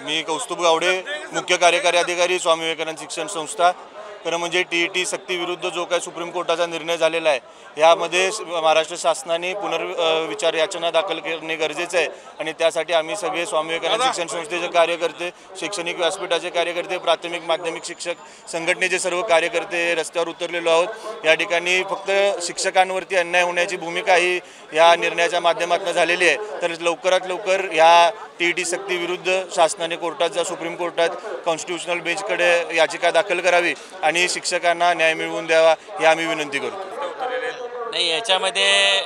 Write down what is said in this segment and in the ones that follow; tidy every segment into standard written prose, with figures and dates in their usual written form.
मी कौस्तुभ गावडे, मुख्य कार्यकारी अधिकारी, स्वामी विवेकानंद शिक्षण संस्था। खरं म्हणजे TET सक्तीविरुद्ध जो काही सुप्रीम कोर्टाचा निर्णय झालेला आहे, यामध्ये महाराष्ट्र शासनाने पुनर्विचार याचना दाखल करणे गरजेचं आहे आणि त्यासाठी आम्ही सगळे स्वामी विवेकानंद शिक्षण संस्थेचे कार्यकर्ते, शैक्षणिक व्यासपीठाचे कार्यकर्ते, प्राथमिक माध्यमिक शिक्षक संघटनेचे सर्व कार्यकर्ते रस्त्यावर उतरलेलो आहोत। या ठिकाणी फक्त शिक्षकांवरती अन्याय होण्याची भूमिका ही या निर्णयाच्या माध्यमातून झालेली आहे। तर लवकरात लवकर या TET सक्तीविरुद्ध शासनाने कोर्टात सुप्रीम कोर्टात कॉन्स्टिट्यूशनल बेंचकडे याचिका दाखल करावी आणि शिक्षकांना न्याय मिळवून द्यावा ही आम्ही विनंती करतो। नाही, याच्यामध्ये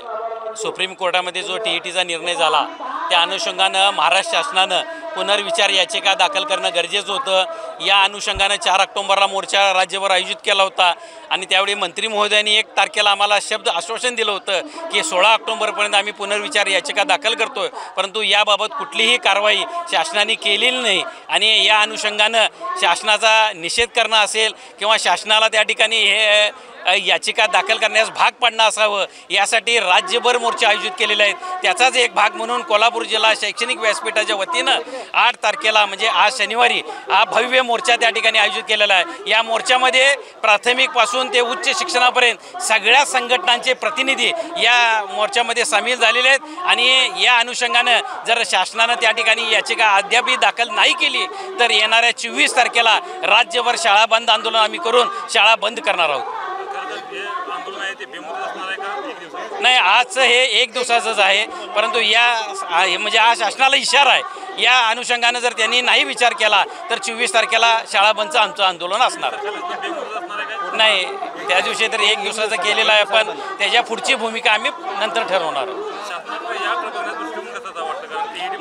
सुप्रीम कोर्टामध्ये जो TETचा निर्णय झाला त्या अनुषंगानं महाराष्ट्र शासनानं पुनर्विचार याचिका दाखल करणं गरजेचं होतं। या अनुषंगानं 4 ऑक्टोबरला मोर्चा राज्यभर आयोजित केला होता आणि त्यावेळी मंत्री महोदयांनी 1 तारखेला आम्हाला शब्द आश्वासन दिलं होतं की 16 ऑक्टोबरपर्यंत आम्ही पुनर्विचार याचिका दाखल करतोय, परंतु याबाबत कुठलीही कारवाई शासनाने केलेली नाही आणि या अनुषंगानं शासनाचा निषेध करणं असेल किंवा शासनाला त्या ठिकाणी हे याचिका दाखल करण्यास भाग पाडणं असावं यासाठी राज्यभर मोर्चे आयोजित केलेले आहेत। त्याचाच एक भाग म्हणून कोल्हापूर जिल्हा शैक्षणिक व्यासपीठाच्या वतीनं 8 तारखेला म्हणजे आज शनिवारी हा भव्य मोर्चा त्या ठिकाणी आयोजित केलेला आहे। या मोर्चामध्ये प्राथमिकपासून ते उच्च शिक्षणापर्यंत सगळ्या संघटनांचे प्रतिनिधी या मोर्चामध्ये सामील झालेले आहेत आणि या अनुषंगानं जर शासनानं त्या ठिकाणी याचिका अद्यापही दाखल नाही केली तर येणाऱ्या 24 तारखेला राज्यभर शाळा बंद आंदोलन आम्ही करून शाळा बंद करणार आहोत। नाही, आजचं हे 1 दिवसाचंच आहे, परंतु म्हणजे हा शासनाला इशारा आहे। या अनुषंगानं जर त्यांनी नाही विचार केला तर 24 तारखेला शाळा बंदचं आमचं आंदोलन असणार नाही। त्या दिवशी तर 1 दिवसाचं केलेलं आहे, पण त्याच्या पुढची भूमिका आम्ही नंतर ठरवणार आहोत।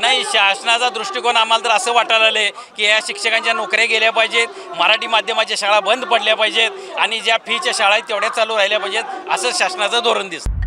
नाही, शासनाचा दृष्टिकोन आम्हाला तर असं वाटायला आलं की या शिक्षकांच्या नोकऱ्या गेल्या पाहिजेत, मराठी माध्यमाच्या शाळा बंद पडल्या पाहिजेत आणि ज्या फीच्या शाळा आहेत तेवढ्या चालू राहिल्या पाहिजेत, असं शासनाचं धोरण दिसतं।